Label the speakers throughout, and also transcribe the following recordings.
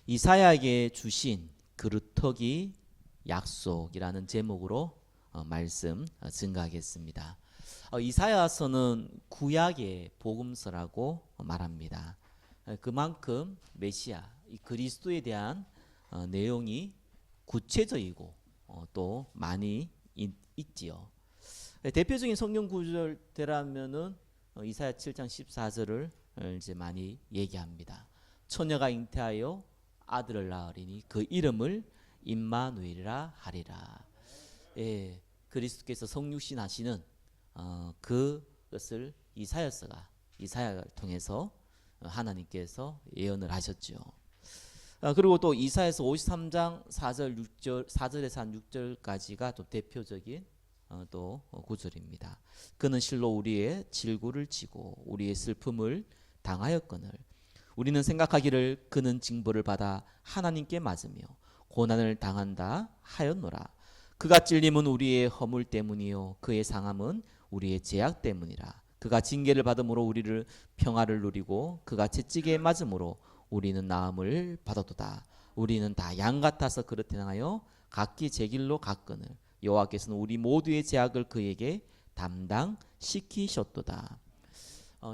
Speaker 1: 이사야에게 주신 그루터기 약속이라는 제목으로 말씀 증가하겠습니다. 이사야서는 구약의 복음서라고 말합니다. 그만큼 메시아, 이 그리스도에 대한 내용이 구체적이고 또 많이 있지요. 대표적인 성경 구절대라면은 이사야 7장 14절을 이제 많이 얘기합니다. 처녀가 잉태하여 아들을 낳으리니 그 이름을 임마누엘이라 하리라. 예, 그리스도께서 성육신 하시는 그것을 이사야를 통해서 하나님께서 예언을 하셨죠. 그리고 또 이사야서 53장 4절 6절 4절에서 한 6절까지가 또 대표적인 또 구절입니다. 그는 실로 우리의 질고를 지고 우리의 슬픔을 당하였거늘 우리는 생각하기를 그는 징벌을 받아 하나님께 맞으며 고난을 당한다 하였노라. 그가 찔림은 우리의 허물 때문이요 그의 상함은 우리의 죄악 때문이라. 그가 징계를 받음으로 우리를 평화를 누리고 그가 채찍에 맞음으로 우리는 나음을 받았도다. 우리는 다 양 같아서 그릇 행하여 각기 제 길로 갔거늘 여호와께서는 우리 모두의 죄악을 그에게 담당시키셨도다.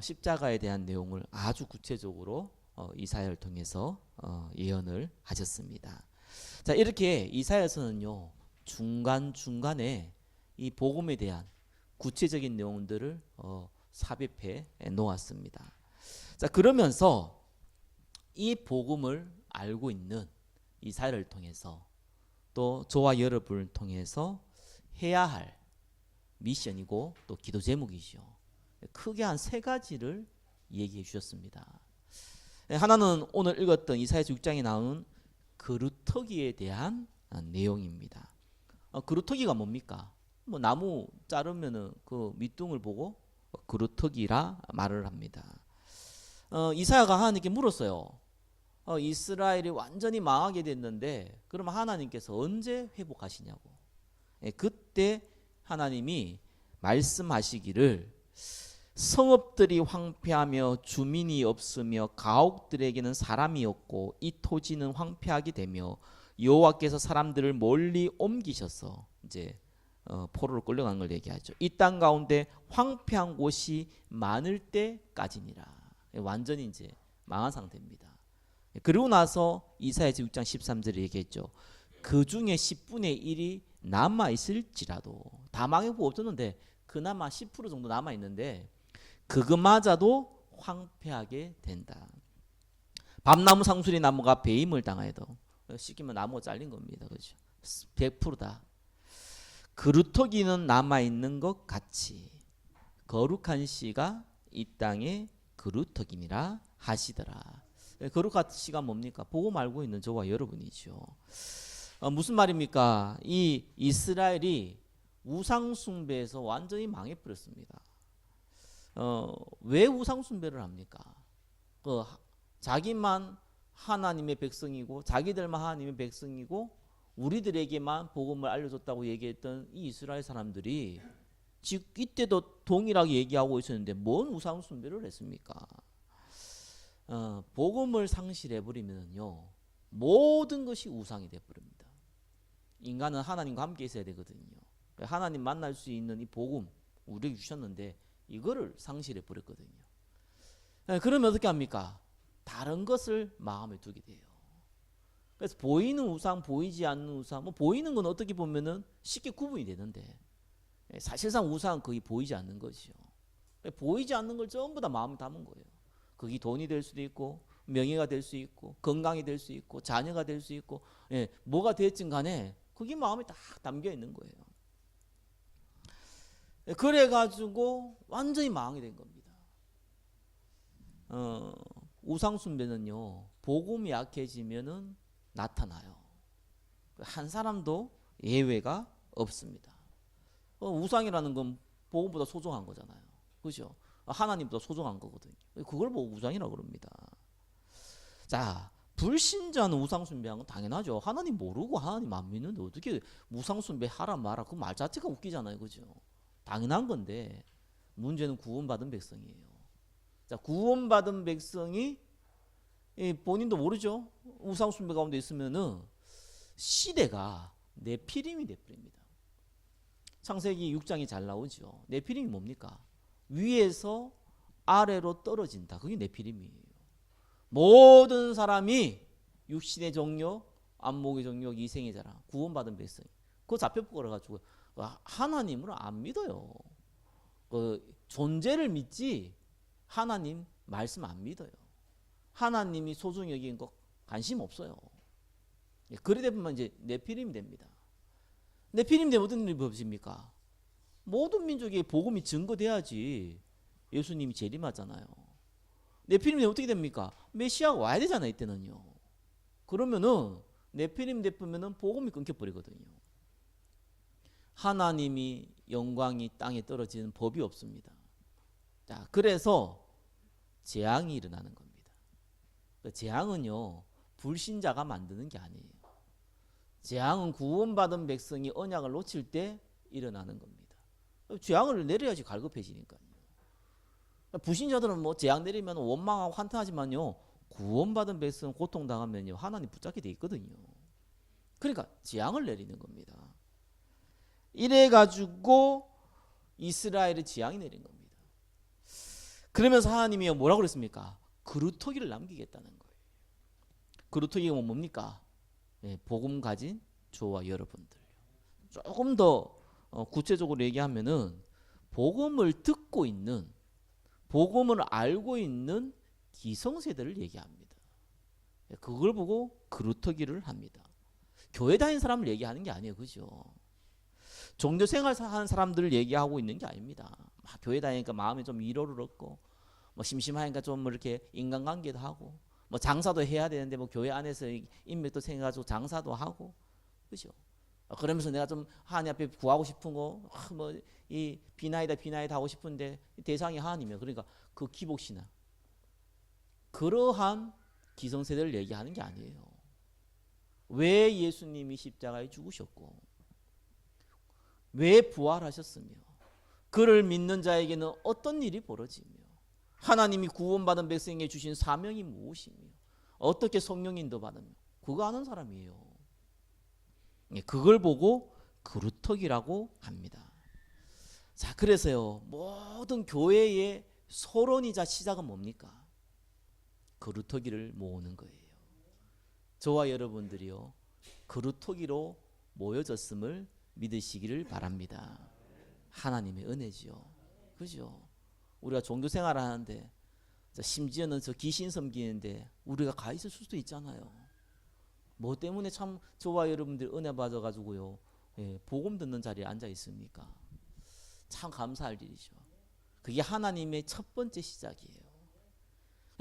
Speaker 1: 십자가에 대한 내용을 아주 구체적으로 이사야를 통해서 예언을 하셨습니다. 자, 이렇게 이사야서는요 중간중간에 이 복음에 대한 구체적인 내용들을 삽입해 놓았습니다. 자, 그러면서 이 복음을 알고 있는 이사야를 통해서 또 저와 여러분을 통해서 해야 할 미션이고 또 기도 제목이죠. 크게 한 세 가지를 얘기해 주셨습니다. 하나는 오늘 읽었던 이사야서 6장에 나오는 그루터기에 대한 내용입니다. 그루터기가 뭡니까? 뭐 나무 자르면은 그 밑둥을 보고 그루터기라 말을 합니다. 이사야가 하나님께 물었어요. 이스라엘이 완전히 망하게 됐는데 그러면 하나님께서 언제 회복하시냐고. 그때 하나님이 말씀하시기를 성읍들이 황폐하며 주민이 없으며 가옥들에게는 사람이 없고 이 토지는 황폐하게 되며 여호와께서 사람들을 멀리 옮기셔서 이제 포로로 끌려간 걸 얘기하죠. 이 땅 가운데 황폐한 곳이 많을 때까지니라. 완전히 이제 망한 상태입니다. 그리고 나서 이사야서 6장 13절에 얘기했죠. 그 중에 10분의 1이 남아 있을지라도 다 망하고 없었는데 그나마 10% 정도 남아 있는데 그것마저도 황폐하게 된다. 밤나무 상수리 나무가 배임을 당하여도 시키면 나무가 잘린 겁니다. 그렇죠? 100%다. 그루터기는 남아 있는 것 같이 거룩한 씨가 이 땅에 그루터기니라 하시더라. 거룩한 씨가 뭡니까? 복음 알고 있는 저와 여러분이죠. 무슨 말입니까? 이 이스라엘이 우상 숭배에서 완전히 망해버렸습니다. 왜 우상 숭배를 합니까? 자기만 하나님의 백성이고 자기들만 하나님의 백성이고 우리들에게만 복음을 알려줬다고 얘기했던 이 이스라엘 사람들이 즉 이때도 동일하게 얘기하고 있었는데 뭔 우상 숭배를 했습니까? 복음을 상실해버리면요 모든 것이 우상이 돼버립니다. 인간은 하나님과 함께 있어야 되거든요. 하나님 만날 수 있는 이 복음 우리에게 주셨는데 이거를 상실해버렸거든요. 그러면 어떻게 합니까? 다른 것을 마음에 두게 돼요. 그래서 보이는 우상, 보이지 않는 우상, 뭐 보이는 건 어떻게 보면은 쉽게 구분이 되는데 사실상 우상은 거의 보이지 않는 것이요. 보이지 않는 걸 전부 다 마음에 담은 거예요. 그게 돈이 될 수도 있고 명예가 될 수 있고 건강이 될 수 있고 자녀가 될 수 있고 뭐가 됐든 간에 그게 마음에 딱 담겨 있는 거예요. 그래가지고 완전히 망하게 된 겁니다. 우상 숭배는요 복음이 약해지면은 나타나요. 한 사람도 예외가 없습니다. 우상이라는 건 복음보다 소중한 거잖아요. 그렇죠? 하나님보다 소중한 거거든요. 그걸 보고 우상이라고 그럽니다. 자, 불신자는 우상 숭배한 건 당연하죠. 하나님 모르고 하나님 안 믿는데 어떻게 우상 숭배 하라 마라 그 말 자체가 웃기잖아요. 그죠? 당연한 건데 문제는 구원받은 백성이에요. 자, 구원받은 백성이 본인도 모르죠. 우상숭배 가운데 있으면은 시대가 네피림이 돼버립니다. 창세기 6장이 잘 나오죠. 네피림이 뭡니까? 위에서 아래로 떨어진다. 그게 네피림이에요. 모든 사람이 육신의 정욕, 안목의 정욕, 이생의 자랑, 구원받은 백성. 그거 잡혀 걸어가지고 하나님을 안 믿어요. 그 존재를 믿지 하나님 말씀 안 믿어요. 하나님이 소중히 여긴 거 관심 없어요. 그래 되면 이제 네피림 됩니다. 네피림 되면 어떤 일이 벌어집니까? 모든 민족의 복음이 증거돼야지 예수님이 재림하잖아요. 네피림 되면 어떻게 됩니까? 메시아가 와야 되잖아요. 이때는요. 그러면은 네피림 되면은 복음이 끊겨버리거든요. 하나님이 영광이 땅에 떨어지는 법이 없습니다. 자, 그래서 재앙이 일어나는 겁니다. 재앙은요 불신자가 만드는 게 아니에요. 재앙은 구원받은 백성이 언약을 놓칠 때 일어나는 겁니다. 재앙을 내려야지 갈급해지니까요. 불신자들은 뭐 재앙 내리면 원망하고 한탄하지만요 구원받은 백성 고통당하면요 하나님 붙잡게 돼 있거든요. 그러니까 재앙을 내리는 겁니다. 이래 가지고 이스라엘의 재앙이 내린 겁니다. 그러면서 하나님이 뭐라고 그랬습니까? 그루터기를 남기겠다는 거예요. 그루터기가 뭡니까? 복음 가진 저와 여러분들. 조금 더 구체적으로 얘기하면은 복음을 듣고 있는, 복음을 알고 있는 기성세대를 얘기합니다. 그걸 보고 그루터기를 합니다. 교회 다니는 사람을 얘기하는 게 아니에요. 그죠? 종교생활 하는 사람들을 얘기하고 있는 게 아닙니다. 교회 다니니까 마음이 좀 위로를 얻고 뭐 심심하니까 좀 이렇게 인간관계도 하고 뭐 장사도 해야 되는데 뭐 교회 안에서 인맥도 생겨가지고 장사도 하고 그죠? 그러면서 내가 좀 하나님 앞에 구하고 싶은 거 뭐 이 비나이다 하고 싶은데 대상이 하나님이에요. 그러니까 그 기복신앙 그러한 기성세대를 얘기하는 게 아니에요. 왜 예수님이 십자가에 죽으셨고 왜 부활하셨으며 그를 믿는 자에게는 어떤 일이 벌어지며 하나님이 구원받은 백성에게 주신 사명이 무엇이며 어떻게 성령 인도받으며 그거 아는 사람이에요. 그걸 보고 그루터기라고 합니다. 자, 그래서요 모든 교회의 서론이자 시작은 뭡니까? 그루터기를 모으는 거예요. 저와 여러분들이요 그루터기로 모여졌음을 믿으시기를 바랍니다. 하나님의 은혜지요. 그죠? 우리가 종교 생활을 하는데 심지어는 저 귀신 섬기는데 우리가 가 있을 수도 있잖아요. 뭐 때문에 참 저와 여러분들 은혜 받아가지고요 복음 듣는 자리에 앉아 있습니까? 참 감사할 일이죠. 그게 하나님의 첫 번째 시작이에요.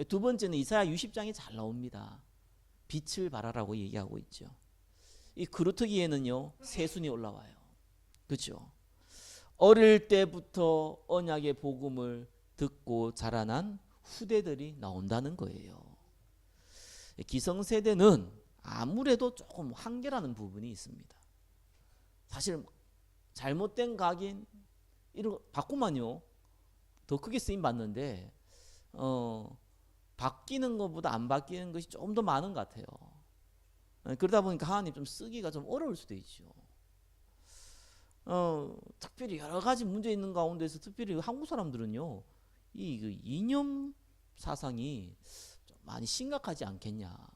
Speaker 1: 두 번째는 이사야 60장이 잘 나옵니다. 빛을 발하라고 얘기하고 있죠. 이 그루터기에는요 새순이 올라와요. 그렇죠? 어릴 때부터 언약의 복음을 듣고 자라난 후대들이 나온다는 거예요. 기성세대는 아무래도 조금 한계라는 부분이 있습니다. 사실 잘못된 각인 이런 거 바꾸면요 더 크게 쓰임 받는데 바뀌는 것보다 안 바뀌는 것이 좀 더 많은 것 같아요. 그러다 보니까 하나님 좀 쓰기가 좀 어려울 수도 있죠. 특별히 여러 가지 문제 있는 가운데서 특별히 한국 사람들은요 이 이념 사상이 좀 많이 심각하지 않겠냐.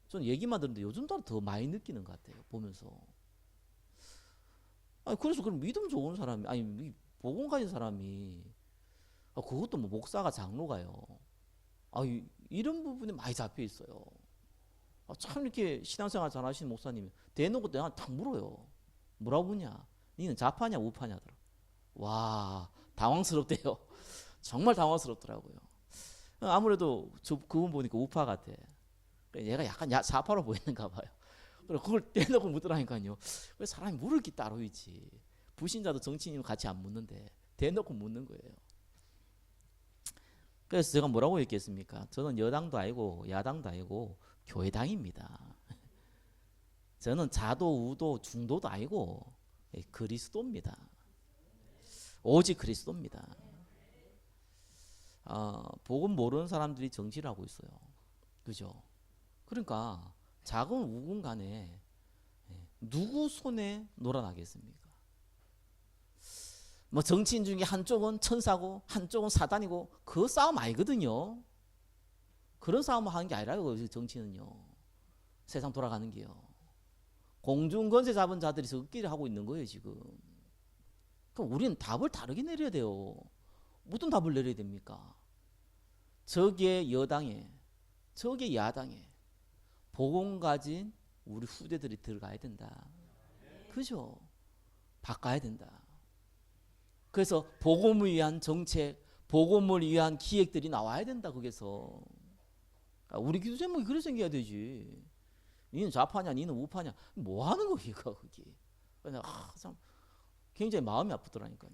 Speaker 1: 저는 얘기만 듣는데 요즘 따라 더 많이 느끼는 것 같아요. 보면서. 그래서 그럼 믿음 좋은 사람이 아니 복음 가진 사람이 그것도 뭐 목사가 장로가요. 이런 부분이 많이 잡혀 있어요. 참 이렇게 신앙생활 잘하시는 목사님이 대놓고 내가 딱 물어요. 뭐라고 묻냐? 니는 좌파냐 우파냐더라. 와 당황스럽대요. 정말 당황스럽더라고요. 아무래도 그분 보니까 우파 같아. 얘가 약간 좌파로 보이는가 봐요. 그래서 그걸 대놓고 묻더라니까요. 왜 사람이 물을 게 따로 있지. 불신자도 정치인이면 같이 안 묻는데 대놓고 묻는 거예요. 그래서 제가 뭐라고 얘기했습니까? 저는 여당도 아니고 야당도 아니고 교회당입니다. 저는 자도 우도 중도도 아니고 그리스도입니다. 오직 그리스도입니다. 복음 모르는 사람들이 정치를 하고 있어요. 그죠? 그러니까 작은 우군 간에 누구 손에 놀아나겠습니까? 뭐 정치인 중에 한쪽은 천사고 한쪽은 사단이고 그 싸움 아니거든요. 그런 싸움을 하는 게 아니라고. 정치는요, 세상 돌아가는 게요, 공중권세 잡은 자들이 저끼리 하고 있는 거예요 지금. 그럼 우리는 답을 다르게 내려야 돼요. 무슨 답을 내려야 됩니까? 저기에 여당에 저기에 야당에 복음 가진 우리 후대들이 들어가야 된다. 그죠? 바꿔야 된다. 그래서 복음을 위한 정책, 복음을 위한 기획들이 나와야 된다. 거기서 우리 기도 제목이 그래 생겨야 되지. 니는 좌파냐 니는 우파냐 뭐 하는 거기가 그게. 그냥 참 굉장히 마음이 아프더라니까요.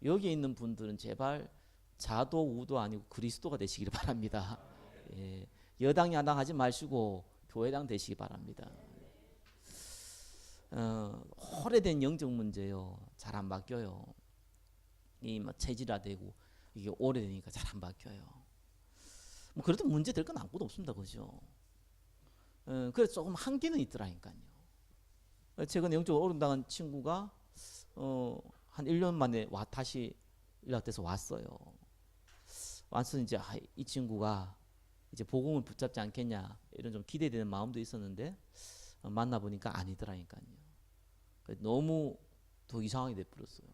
Speaker 1: 여기에 있는 분들은 제발 자도 우도 아니고 그리스도가 되시길 바랍니다. 예, 여당 야당 하지 마시고 교회당 되시기 바랍니다. 오래된 영적 문제요, 잘 안 바뀌어요. 이 뭐 체질화되고 이게 오래되니까 잘 안 바뀌어요. 뭐 그래도 문제 될 건 아무것도 없습니다, 그죠? 그래서 조금 한계는 있더라니까요. 최근에 영적으로 오른다는 친구가 한 1년 만에 다시 연락돼서 왔어요. 와서 이제 이 친구가 이제 복음을 붙잡지 않겠냐 이런 좀 기대되는 마음도 있었는데 만나보니까 아니더라니까요. 너무 더 이상하게 돼버렸어요.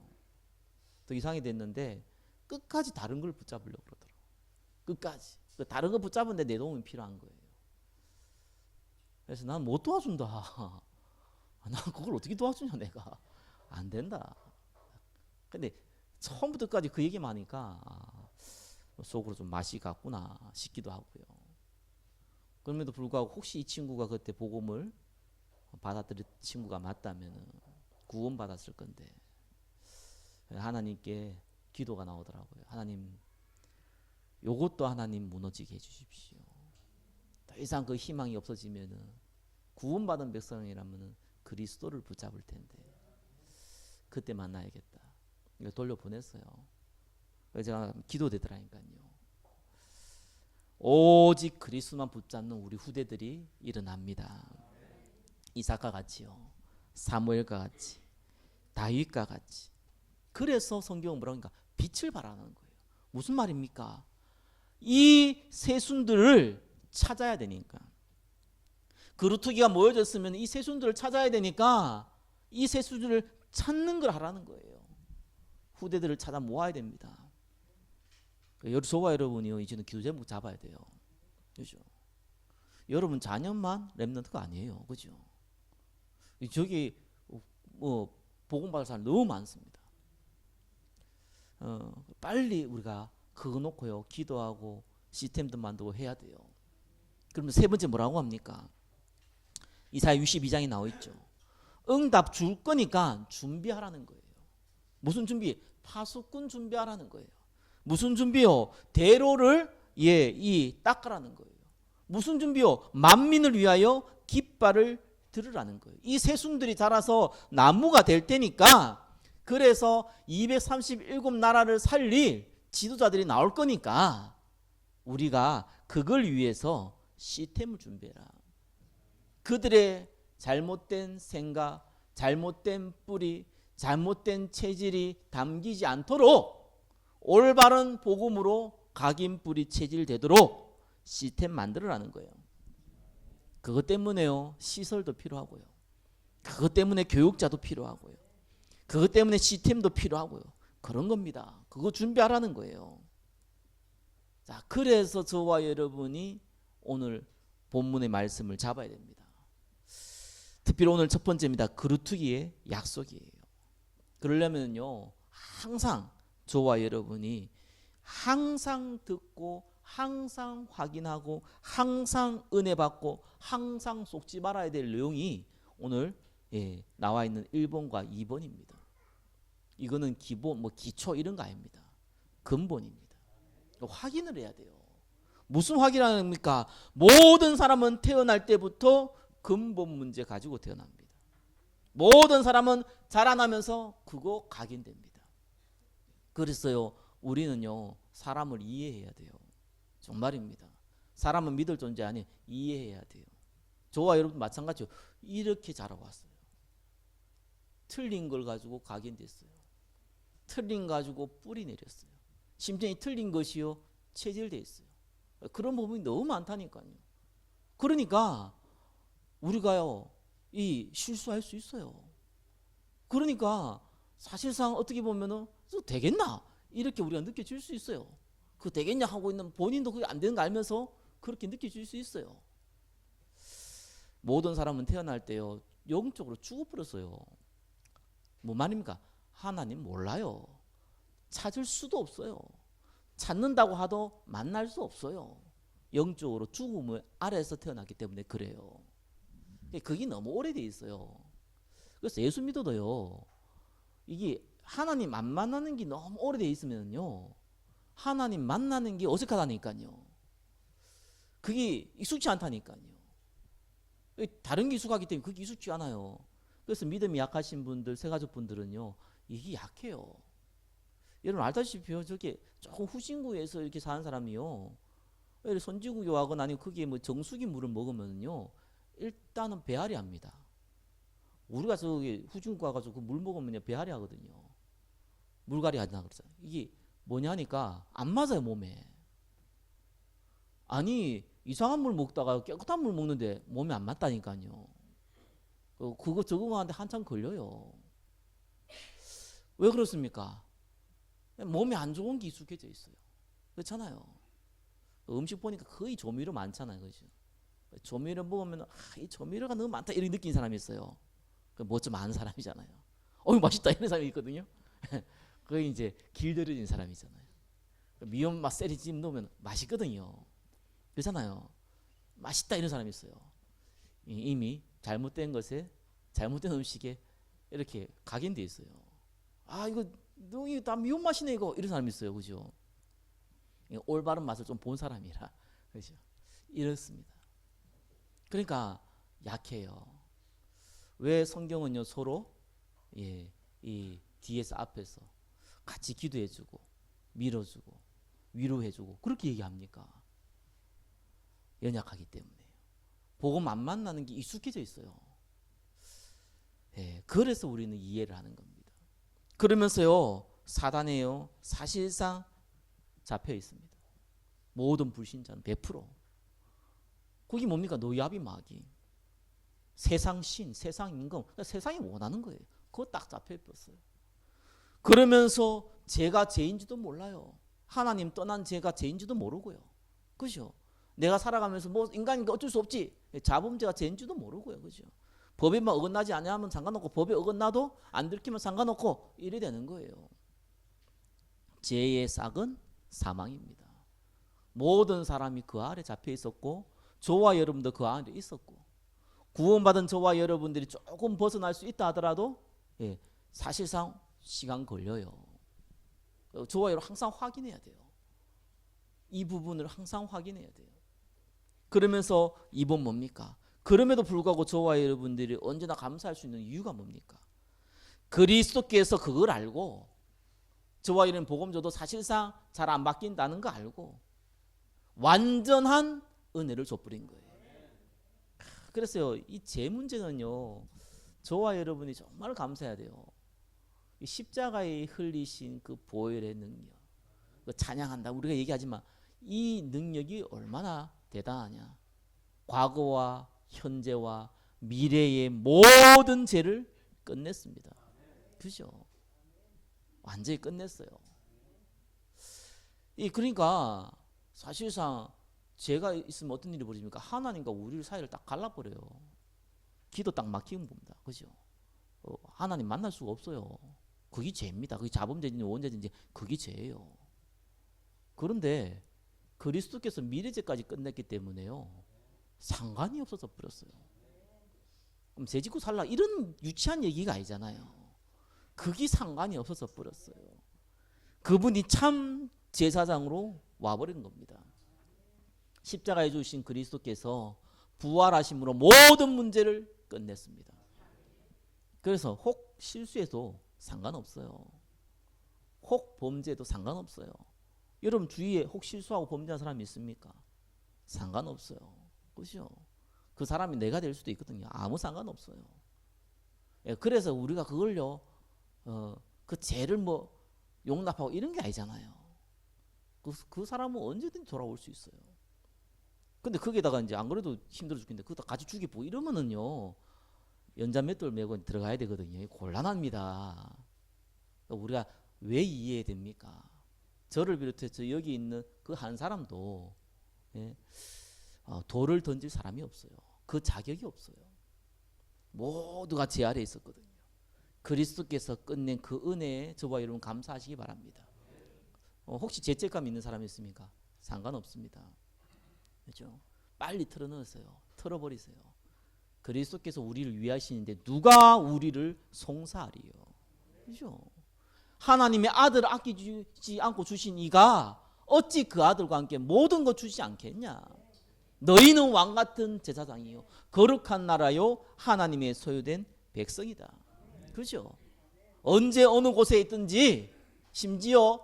Speaker 1: 더 이상하게 됐는데 끝까지 다른 걸 붙잡으려고 그러더라고요. 끝까지. 다른 거 붙잡은데 내 도움이 필요한 거예요. 그래서 난 못 도와준다. 난 그걸 어떻게 도와주냐 내가. 안 된다. 근데 처음부터까지 그 얘기만 하니까 속으로 좀 맛이 갔구나 싶기도 하고요. 그럼에도 불구하고 혹시 이 친구가 그때 복음을 받아들인 친구가 맞다면 구원 받았을 건데 하나님께 기도가 나오더라고요. 하나님, 요것도 하나님 무너지게 해주십시오. 더 이상 그 희망이 없어지면은 구원받은 백성이라면은 그리스도를 붙잡을 텐데 그때 만나야겠다. 이거 돌려보냈어요. 그래서 제가 기도되더라니까요. 오직 그리스도만 붙잡는 우리 후대들이 일어납니다. 이삭과 같이요, 사무엘과 같이, 다윗과 같이. 그래서 성경은 뭐라고 하니까 빛을 발하는 거예요. 무슨 말입니까? 이 세순들을 찾아야 되니까, 그루터기가 모여졌으면 이 세순들을 찾아야 되니까 이 세순들을 찾는 걸 하라는 거예요. 후대들을 찾아 모아야 됩니다. 저와 여러분이요, 이제는 기도 제목 잡아야 돼요. 그죠? 여러분 자녀만 렘넌트가 아니에요. 그죠? 저기 뭐 복음 받을 사람 너무 많습니다. 빨리 우리가 그거 놓고요, 기도하고 시스템도 만들고 해야 돼요. 그러면 세 번째 뭐라고 합니까? 이사야 62장에 나와 있죠. 응답 줄 거니까 준비하라는 거예요. 무슨 준비? 파수꾼 준비하라는 거예요. 무슨 준비요? 대로를 닦으라는 거예요. 무슨 준비요? 만민을 위하여 깃발을 들으라는 거예요. 이 새순들이 자라서 나무가 될 테니까, 그래서 237나라를 살릴 지도자들이 나올 거니까 우리가 그걸 위해서 시스템을 준비해라. 그들의 잘못된 생각, 잘못된 뿌리, 잘못된 체질이 담기지 않도록 올바른 복음으로 각인 뿌리 체질 되도록 시스템 만들어라는 거예요. 그것 때문에요, 시설도 필요하고요. 그것 때문에 교육자도 필요하고요. 그것 때문에 시스템도 필요하고요. 그런 겁니다. 그거 준비하라는 거예요. 자, 그래서 저와 여러분이 오늘 본문의 말씀을 잡아야 됩니다. 특별히 오늘 첫 번째입니다. 그루터기의 약속이에요. 그러려면요, 항상 저와 여러분이 항상 듣고 항상 확인하고 항상 은혜 받고 항상 속지 말아야 될 내용이 오늘 나와 있는 1번과 2번입니다. 이거는 기본, 기초 이런 거 아닙니다. 근본입니다. 확인을 해야 돼요. 무슨 확인합니까? 모든 사람은 태어날 때부터 근본 문제 가지고 태어납니다. 모든 사람은 자라나면서 그거 각인됩니다. 그래서요, 우리는요, 사람을 이해해야 돼요. 정말입니다. 사람은 믿을 존재 아니에요. 이해해야 돼요. 저와 여러분 마찬가지죠. 이렇게 자라왔어요. 틀린 걸 가지고 각인됐어요. 틀린 가지고 뿌리 내렸어요. 심지어 이 틀린 것이요 체질돼 있어요. 그런 부분이 너무 많다니까요. 그러니까 우리가요 이 실수할 수 있어요. 그러니까 사실상 어떻게 보면은 되겠나 이렇게 우리가 느껴질 수 있어요. 그 되겠냐 하고 있는 본인도 그게 안 되는 거 알면서 그렇게 느껴질 수 있어요. 모든 사람은 태어날 때요 영적으로 죽어버렸어요. 뭐 말입니까? 하나님 몰라요. 찾을 수도 없어요. 찾는다고 하도 만날 수 없어요. 영적으로 죽음을 아래에서 태어났기 때문에 그래요. 그게 너무 오래돼 있어요. 그래서 예수 믿어도요 이게 하나님 안 만나는 게 너무 오래돼 있으면요 하나님 만나는 게 어색하다니까요. 그게 익숙치 않다니까요. 다른 게 익숙하기 때문에 그게 익숙치 않아요. 그래서 믿음이 약하신 분들, 새가족분들은요 이게 약해요. 여러분 알다시피요 저게 조금 후진국에서 이렇게 사는 사람이요 선지국 요하거나 아니면 거기에 뭐 정수기 물을 먹으면요 일단은 배앓이 합니다. 우리가 저기 후진국 가가지고 그 물 먹으면 배앓이 하거든요. 물갈이 하잖아 그러잖아요. 이게 뭐냐니까 안 맞아요 몸에. 아니 이상한 물 먹다가 깨끗한 물 먹는데 몸에 안 맞다니까요. 그거 적응하는데 한참 걸려요. 왜 그렇습니까? 몸에 안 좋은 게 익숙해져 있어요. 그렇잖아요. 음식 보니까 거의 조미료 많잖아요. 그죠? 조미료 먹으면 이 조미료가 너무 많다 이렇게 느끼는 사람이 있어요. 뭐 좀 아는 사람이잖아요. 맛있다 이런 사람이 있거든요. 그게 이제 길들여진 사람이잖아요. 미원 맛세리 찜 넣으면 맛있거든요. 그렇잖아요. 맛있다 이런 사람이 있어요. 이미 잘못된 것에 잘못된 음식에 이렇게 각인돼 있어요. 이거 너무 다 미운 맛이네 이거 이런 사람이 있어요. 그죠? 올바른 맛을 좀 본 사람이라 그죠? 이렇습니다. 그러니까 약해요. 왜 성경은요 서로 이 뒤에서 앞에서 같이 기도해주고 밀어주고 위로해주고 그렇게 얘기합니까? 연약하기 때문에요. 복음 안 만나는 게 익숙해져 있어요. 그래서 우리는 이해를 하는 겁니다. 그러면서요 사단에요 사실상 잡혀 있습니다. 모든 불신자는 100%. 그게 뭡니까? 노야비 마귀. 세상 신, 세상 임금, 세상이 원하는 거예요. 그거 딱 잡혀 있었어요. 그러면서 제가 죄인지도 몰라요. 하나님 떠난 제가 죄인지도 모르고요. 그죠? 내가 살아가면서 뭐 인간이니까 어쩔 수 없지. 자범죄가 죄인지도 모르고요. 그죠? 법에만 어긋나지 않으면 상관없고 법에 어긋나도 안 들키면 상관없고 이래 되는 거예요. 죄의 싹은 사망입니다. 모든 사람이 그 아래 잡혀 있었고 저와 여러분도 그 안에 있었고 구원받은 저와 여러분들이 조금 벗어날 수 있다 하더라도 사실상 시간 걸려요. 저와 여러분 항상 확인해야 돼요. 이 부분을 항상 확인해야 돼요. 그러면서 이번 뭡니까? 그럼에도 불구하고 저와 여러분들이 언제나 감사할 수 있는 이유가 뭡니까? 그리스도께서 그걸 알고 저와 여러분 복음 줘도 사실상 잘 안 바뀐다는 거 알고 완전한 은혜를 줘버린 거예요. 그래서요 이 제 문제는요 저와 여러분이 정말 감사해야 돼요. 이 십자가에 흘리신 그 보혈의 능력, 그 찬양한다 우리가 얘기하지만 이 능력이 얼마나 대단하냐. 과거와 현재와 미래의 모든 죄를 끝냈습니다. 그죠? 완전히 끝냈어요. 그러니까 사실상 죄가 있으면 어떤 일이 벌어집니까? 하나님과 우리 사이를 딱 갈라버려요. 기도 딱 막히는 겁니다. 그죠? 하나님 만날 수가 없어요. 그게 죄입니다. 그게 자범죄든지 원죄든지 그게 죄예요. 그런데 그리스도께서 미래죄까지 끝냈기 때문에요. 상관이 없어져 버렸어요. 그럼 새 짓고 살라 이런 유치한 얘기가 아니잖아요. 그게 상관이 없어져 버렸어요. 그분이 참 제사장으로 와버린 겁니다. 십자가에 주신 그리스도께서 부활하심으로 모든 문제를 끝냈습니다. 그래서 혹 실수해도 상관없어요. 혹 범죄도 상관없어요. 여러분 주위에 혹 실수하고 범죄한 사람이 있습니까? 상관없어요. 그죠? 그 사람이 내가 될 수도 있거든요. 아무 상관없어요. 예, 그래서 우리가 그걸요, 그 죄를 뭐 용납하고 이런 게 아니잖아요. 그 사람은 언제든지 돌아올 수 있어요. 근데 거기에다가 이제 안 그래도 힘들어 죽겠는데 그거 같이 죽이고 이러면은요, 연자맷돌 메고 들어가야 되거든요. 곤란합니다. 우리가 왜 이해해야 됩니까? 저를 비롯해서 여기 있는 그 한 사람도, 예, 돌을 던질 사람이 없어요. 그 자격이 없어요. 모두가 제 아래에 있었거든요. 그리스도께서 끝낸 그 은혜에 저와 여러분 감사하시기 바랍니다. 혹시 죄책감 있는 사람이 있습니까? 상관없습니다. 그렇죠? 빨리 털어넣으세요. 털어버리세요. 그리스도께서 우리를 위하시는데 누가 우리를 송사하리요? 그렇죠? 하나님의 아들을 아끼지 않고 주신 이가 어찌 그 아들과 함께 모든 것 주지 않겠냐? 너희는 왕같은 제사장이요 거룩한 나라요 하나님의 소유된 백성이다. 그렇죠? 언제 어느 곳에 있든지 심지어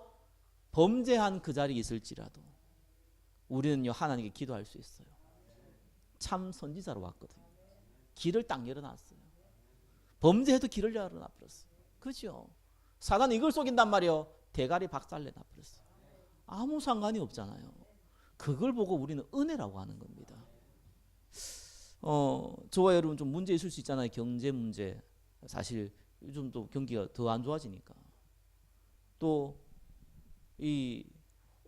Speaker 1: 범죄한 그 자리에 있을지라도 우리는요 하나님께 기도할 수 있어요. 참 선지자로 왔거든요. 길을 딱 열어놨어요. 범죄해도 길을 열어놔버렸어요. 그렇죠? 사단은 이걸 속인단 말이에요. 대가리 박살내놔버렸어요. 아무 상관이 없잖아요. 그걸 보고 우리는 은혜라고 하는 겁니다. 저와 여러분 좀 문제 있을 수 있잖아요. 경제 문제. 사실 요즘 또 경기가 더 안 좋아지니까. 또 이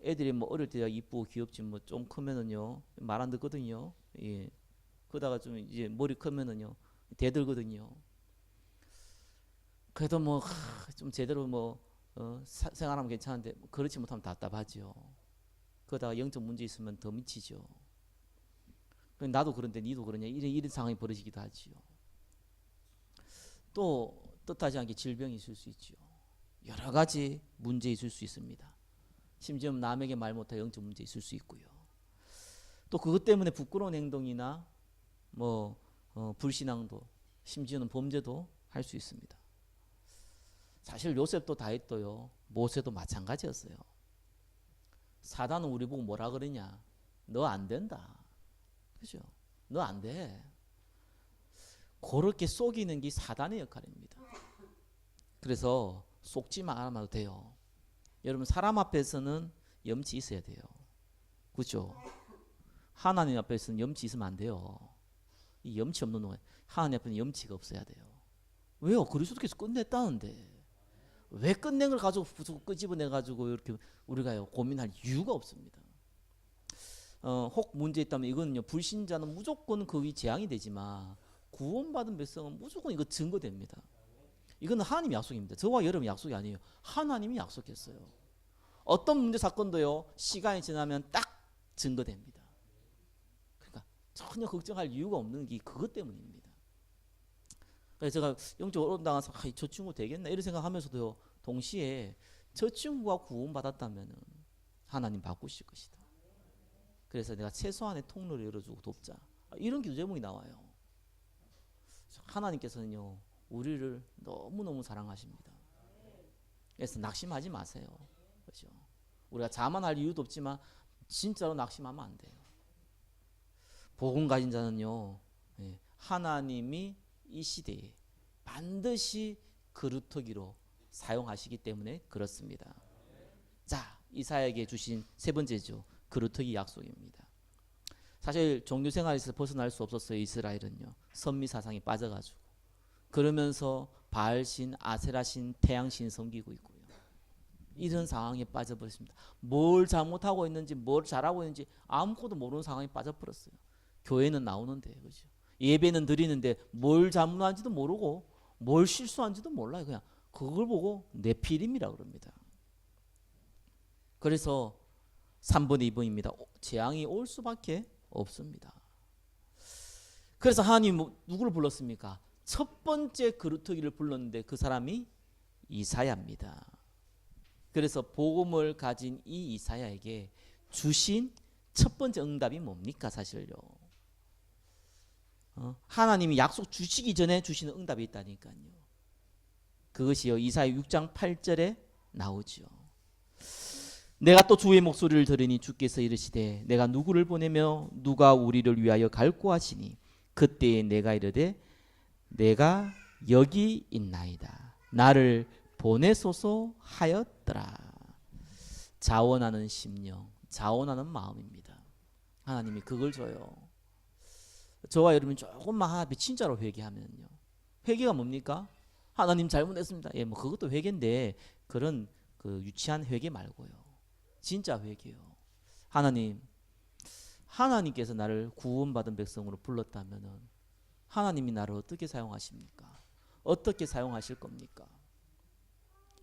Speaker 1: 애들이 뭐 어릴 때 이쁘고 귀엽지 뭐 좀 크면은요 말 안 듣거든요. 예. 그러다가 좀 이제 머리 크면은요 대들거든요. 그래도 뭐 좀 제대로 뭐 생활하면 괜찮은데 뭐 그렇지 못하면 답답하죠. 그러다가 영적 문제 있으면 더 미치죠. 나도 그런데 니도 그러냐 이런 상황이 벌어지기도 하지요. 또 뜻하지 않게 질병이 있을 수 있죠. 여러 가지 문제 있을 수 있습니다. 심지어 남에게 말 못할 영적 문제 있을 수 있고요. 또 그것 때문에 부끄러운 행동이나 뭐 불신앙도 심지어는 범죄도 할 수 있습니다. 사실 요셉도 다했도요 모세도 마찬가지였어요. 사단은 우리 보고 뭐라 그러냐? 너 안 된다. 그죠? 너 안 돼. 그렇게 속이는 게 사단의 역할입니다. 그래서 속지 말아도 돼요. 여러분 사람 앞에서는 염치 있어야 돼요. 그죠? 하나님 앞에서는 염치 있으면 안 돼요. 이 염치 없는 놈은 하나님 앞에는 염치가 없어야 돼요. 왜요? 그리스도께서 끝냈다는데 왜 끝낸 걸 가지고 끄집어내 가지고 이렇게 우리가요 고민할 이유가 없습니다. 혹 문제 있다면 이거는요 불신자는 무조건 그 위 재앙이 되지만 구원받은 백성은 무조건 이거 증거됩니다. 이거는 하나님 약속입니다. 저와 여러분 약속이 아니에요. 하나님이 약속했어요. 어떤 문제 사건도요 시간이 지나면 딱 증거됩니다. 그러니까 전혀 걱정할 이유가 없는 게 그것 때문입니다. 그래서 제가 영적으로 어려움당해서 저 친구 되겠나 이런 생각하면서도요 동시에 저 친구가 구원받았다면 하나님 바꾸실 것이다. 그래서 내가 최소한의 통로를 열어주고 돕자 이런 기도 제목이 나와요. 하나님께서는요 우리를 너무너무 사랑하십니다. 그래서 낙심하지 마세요. 그렇죠? 우리가 자만할 이유도 없지만 진짜로 낙심하면 안 돼요. 복음 가진 자는요 하나님이 이 시대에 반드시 그루터기로 사용하시기 때문에 그렇습니다. 자, 이사야에게 주신 세 번째죠. 그루터기 약속입니다. 사실 종교생활에서 벗어날 수 없었어요. 이스라엘은요. 선미사상에 빠져가지고 그러면서 바알신, 아세라신, 태양신 섬기고 있고요. 이런 상황에 빠져버렸습니다. 뭘 잘못하고 있는지 뭘 잘하고 있는지 아무것도 모르는 상황에 빠져버렸어요. 교회는 나오는데 그렇죠? 예배는 드리는데 뭘 잘못한지도 모르고 뭘 실수한지도 몰라요. 그냥 그걸 보고 네피림이라고 그럽니다. 그래서 3번에 2번입니다. 재앙이 올 수밖에 없습니다. 그래서 하나님 누구를 불렀습니까? 첫 번째 그루터기를 불렀는데 그 사람이 이사야입니다. 그래서 복음을 가진 이 이사야에게 주신 첫 번째 응답이 뭡니까? 사실요. 하나님이 약속 주시기 전에 주시는 응답이 있다니까요. 그것이요 이사야 6장 8절에 나오죠. 내가 또 주의 목소리를 들으니 주께서 이르시되 내가 누구를 보내며 누가 우리를 위하여 갈고 하시니 그때에 내가 이르되 내가 여기 있나이다 나를 보내소서 하였더라. 자원하는 심령, 자원하는 마음입니다. 하나님이 그걸 줘요. 저와 여러분이 조금만 진짜로 회개하면요. 회개가 뭡니까? 하나님 잘못했습니다. 예, 뭐 그것도 회개인데 그런 그 유치한 회개 말고요. 진짜 회개요. 하나님께서 나를 구원받은 백성으로 불렀다면은 하나님이 나를 어떻게 사용하십니까? 어떻게 사용하실 겁니까?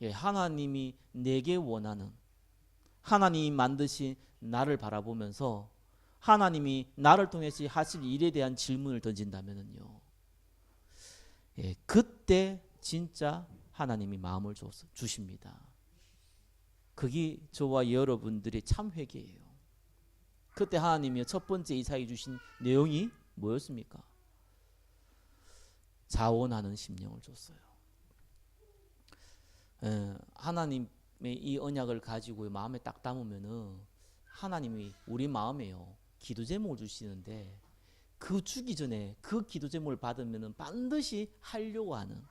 Speaker 1: 예, 하나님이 내게 원하는 하나님이 만드신 나를 바라보면서 하나님이 나를 통해서 하실 일에 대한 질문을 던진다면은요. 예, 그때 진짜 하나님이 마음을 주십니다. 그게 저와 여러분들의 참 회개예요. 그때 하나님이 첫 번째 이사야에게 주신 내용이 뭐였습니까? 자원하는 심령을 줬어요. 하나님의 이 언약을 가지고 마음에 딱 담으면은 하나님이 우리 마음에요 기도 제목을 주시는데 그 주기 전에 그 기도 제목을 받으면은 반드시 하려고 하는,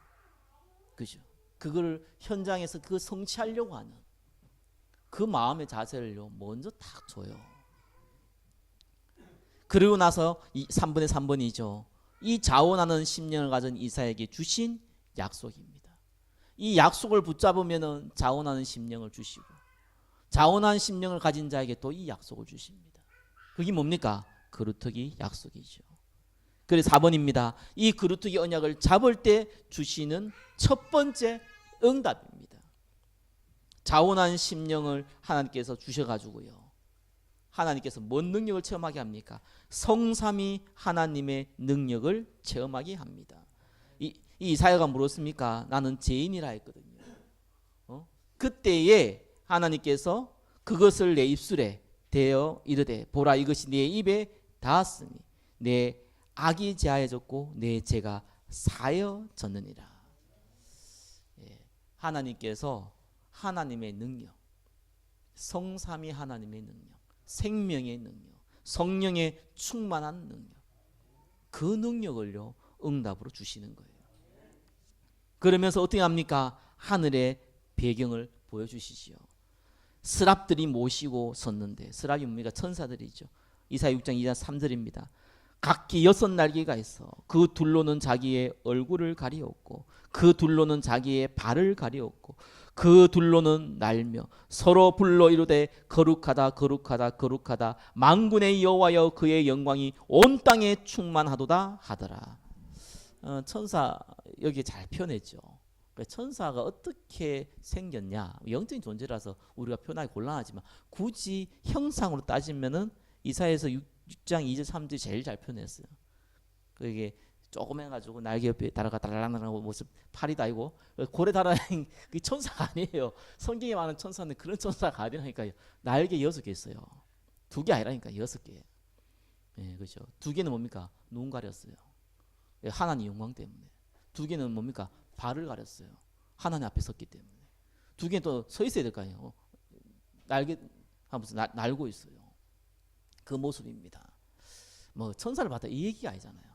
Speaker 1: 그죠? 그걸 현장에서 그 성취하려고 하는 그 마음의 자세를요 먼저 딱 줘요. 그리고 나서 3분의 3번이죠. 이 자원하는 심령을 가진 이사에게 주신 약속입니다. 이 약속을 붙잡으면은 자원하는 심령을 주시고 자원한 심령을 가진 자에게 또 이 약속을 주십니다. 그게 뭡니까? 그루터기 약속이죠. 그래서 4번입니다. 이 그루터기 언약을 잡을 때 주시는 첫 번째 응답입니다. 자원한 심령을 하나님께서 주셔가지고요. 하나님께서 뭔 능력을 체험하게 합니까? 성삼위 하나님의 능력을 체험하게 합니다. 이 이사야가 물었습니까? 나는 죄인이라 했거든요. 그때에 하나님께서 그것을 내 입술에 대어 이르되 보라 이것이 내 입에 닿았으니 내 악이 제하여졌고 내 죄가 사여졌느니라. 예, 하나님께서 하나님의 능력, 성삼위 하나님의 능력, 생명의 능력, 성령의 충만한 능력, 그 능력을요 응답으로 주시는 거예요. 그러면서 어떻게 합니까? 하늘의 배경을 보여주시지요. 스랍들이 모시고 섰는데, 스랍이 뭡니까? 천사들이죠. 이사야 6장 2장 3절입니다. 각기 6날개가 있어 그 둘로는 자기의 얼굴을 가리었고 그 둘로는 자기의 발을 가리었고 그 둘로는 날며 서로 불러 이르되 거룩하다 거룩하다 거룩하다 만군의 여호와여 그의 영광이 온 땅에 충만하도다 하더라. 천사 여기 잘 표현했죠. 천사가 어떻게 생겼냐, 영적인 존재라서 우리가 표현하기 곤란하지만 굳이 형상으로 따지면은 이사야에서 6장 2절 3절 제일 잘 표현했어요. 그게 조금 해가지고 날개 옆에 달아가 달랑달랑하고 모습 팔이 달고 고래 달아다니는 그 천사가 아니에요. 성경에 많은 천사는 그런 천사가 아니라니까요. 날개 6개 있어요. 2개 아니라니까 6개. 예, 그렇죠. 2개는 뭡니까? 눈 가렸어요. 하나님 영광 때문에. 2개는 뭡니까? 발을 가렸어요. 하나님 앞에 섰기 때문에. 2개는 또 서 있어야 될 거 아니에요. 날개 하면서 날고 있어요. 그 모습입니다. 뭐 천사를 봤다 이 얘기가 아니잖아요.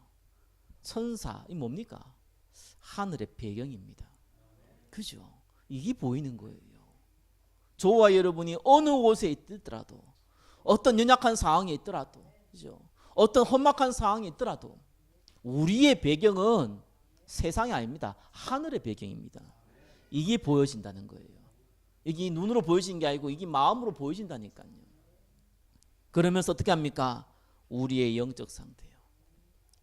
Speaker 1: 천사 이 뭡니까? 하늘의 배경입니다. 그죠? 이게 보이는 거예요. 저와 여러분이 어느 곳에 있더라도 어떤 연약한 상황에 있더라도 그죠? 어떤 험악한 상황에 있더라도 우리의 배경은 세상이 아닙니다. 하늘의 배경입니다. 이게 보여진다는 거예요. 이게 눈으로 보여지는 게 아니고 이게 마음으로 보여진다니까요. 그러면서 어떻게 합니까? 우리의 영적 상태요.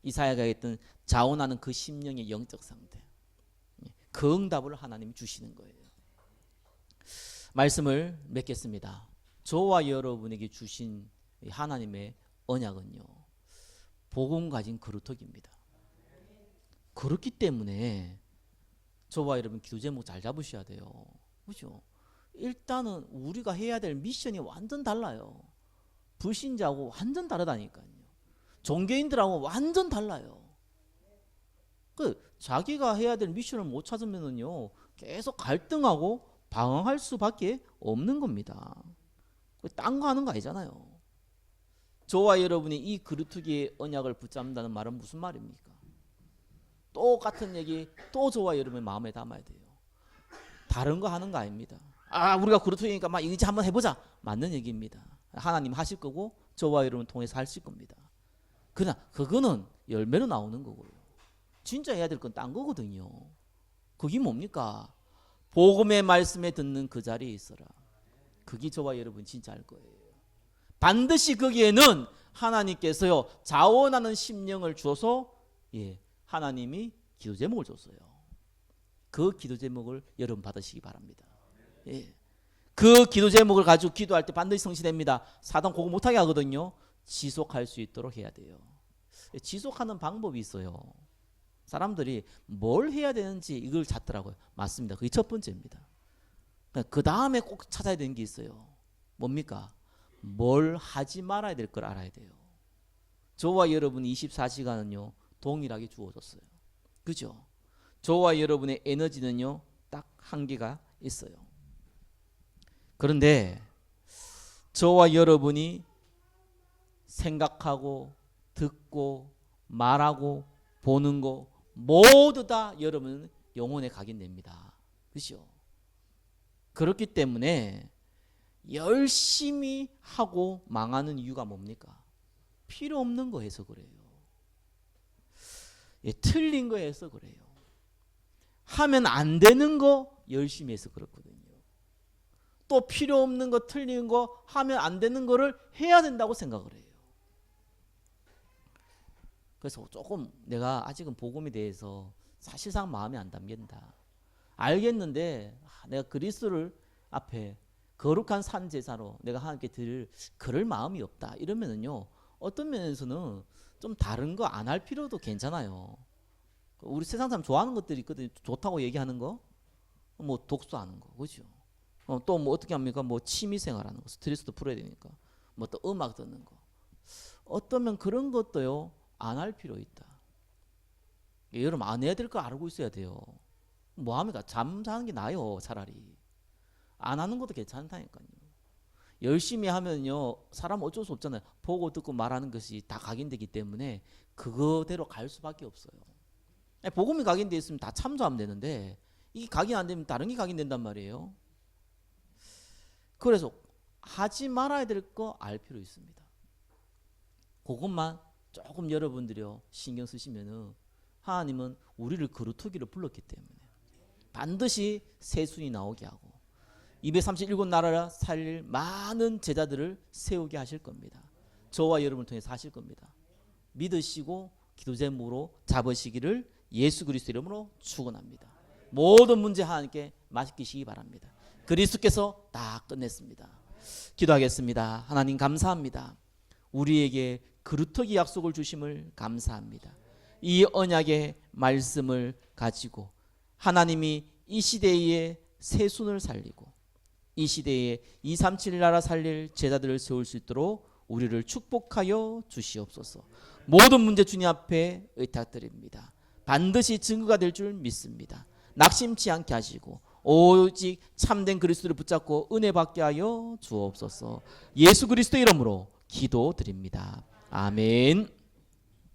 Speaker 1: 이사야가 했던 자원하는 그 심령의 영적 상태. 그 응답을 하나님이 주시는 거예요. 말씀을 맺겠습니다. 저와 여러분에게 주신 하나님의 언약은요. 복음 가진 그루터기입니다. 그렇기 때문에 저와 여러분 기도 제목 잘 잡으셔야 돼요. 그렇죠? 일단은 우리가 해야 될 미션이 완전 달라요. 불신자하고 완전 다르다니까요. 종교인들하고 완전 달라요. 자기가 해야 될 미션을 못 찾으면은요 계속 갈등하고 방황할 수밖에 없는 겁니다. 딴 거 하는 거 아니잖아요. 저와 여러분이 이 그루터기의 언약을 붙잡는다는 말은 무슨 말입니까? 똑같은 얘기 또 저와 여러분의 마음에 담아야 돼요. 다른 거 하는 거 아닙니다. 우리가 그루터기니까 막 이제 한번 해보자. 맞는 얘기입니다. 하나님 하실 거고 저와 여러분 통해서 하실 겁니다. 그러나 그거는 열매로 나오는 거고요. 진짜 해야 될 건 딴 거거든요. 그게 뭡니까? 복음의 말씀에 듣는 그 자리에 있어라. 그게 저와 여러분 진짜 할 거예요. 반드시 거기에는 하나님께서요 자원하는 심령을 주어서 하나님이 기도 제목을 줬어요. 그 기도 제목을 여러분 받으시기 바랍니다. 그 기도 제목을 가지고 기도할 때 반드시 성취됩니다. 사단 그거 못하게 하거든요. 지속할 수 있도록 해야 돼요. 지속하는 방법이 있어요. 사람들이 뭘 해야 되는지 이걸 찾더라고요. 맞습니다. 그게 첫 번째입니다. 그 다음에 꼭 찾아야 되는 게 있어요. 뭡니까? 뭘 하지 말아야 될 걸 알아야 돼요. 저와 여러분 24시간은요 동일하게 주어졌어요. 그죠? 저와 여러분의 에너지는요 딱 한계가 있어요. 그런데 저와 여러분이 생각하고 듣고 말하고 보는 거 모두 다 여러분 영혼에 각인됩니다. 그렇죠? 그렇기 때문에 열심히 하고 망하는 이유가 뭡니까? 필요 없는 거 해서 그래요. 틀린 거 해서 그래요. 하면 안 되는 거 열심히 해서 그렇거든요. 또 필요 없는 거 틀린 거 하면 안 되는 거를 해야 된다고 생각을 해요. 그래서 조금 내가 아직은 복음에 대해서 사실상 마음에 안 담긴다. 알겠는데 내가 그리스도를 앞에 거룩한 산 제사로 내가 하나님께 드릴 그럴 마음이 없다. 이러면은요 어떤 면에서는 좀 다른 거 안 할 필요도 괜찮아요. 우리 세상 사람 좋아하는 것들이 있거든요. 좋다고 얘기하는 거, 뭐 독서하는 거, 그렇죠? 또 뭐 어떻게 합니까? 뭐 취미생활하는 거, 스트레스도 풀어야 되니까, 뭐 또 음악 듣는 거. 어떠면 그런 것도요 안 할 필요 있다. 여러분 안 해야 될 거 알고 있어야 돼요. 뭐 합니까? 잠자는 게 나아요. 차라리 안 하는 것도 괜찮다니까요. 열심히 하면요 사람 어쩔 수 없잖아요. 보고 듣고 말하는 것이 다 각인되기 때문에 그거대로 갈 수밖에 없어요. 복음이 각인되어 있으면 다 참조하면 되는데 이게 각인 안 되면 다른 게 각인된단 말이에요. 그래서 하지 말아야 될 거 알 필요 있습니다. 그것만 조금 여러분들이요 신경 쓰시면은 하나님은 우리를 거루터기로 불렀기 때문에 반드시 세순이 나오게 하고 237나라를 살릴 많은 제자들을 세우게 하실 겁니다. 저와 여러분을 통해서 하실 겁니다. 믿으시고 기도 제목으로 잡으시기를 예수 그리스도 이름으로 축원합니다. 모든 문제 하나님께 맡기시기 바랍니다. 그리스도께서 다 끝냈습니다. 기도하겠습니다. 하나님 감사합니다. 우리에게 그루터기 약속을 주심을 감사합니다. 이 언약의 말씀을 가지고 하나님이 이 시대에 세순을 살리고 이 시대에 237 나라 살릴 제자들을 세울 수 있도록 우리를 축복하여 주시옵소서. 모든 문제 주님 앞에 의탁드립니다. 반드시 증거가 될 줄 믿습니다. 낙심치 않게 하시고 오직 참된 그리스도를 붙잡고 은혜 받게 하여 주옵소서. 예수 그리스도 이름으로 기도드립니다. 아멘.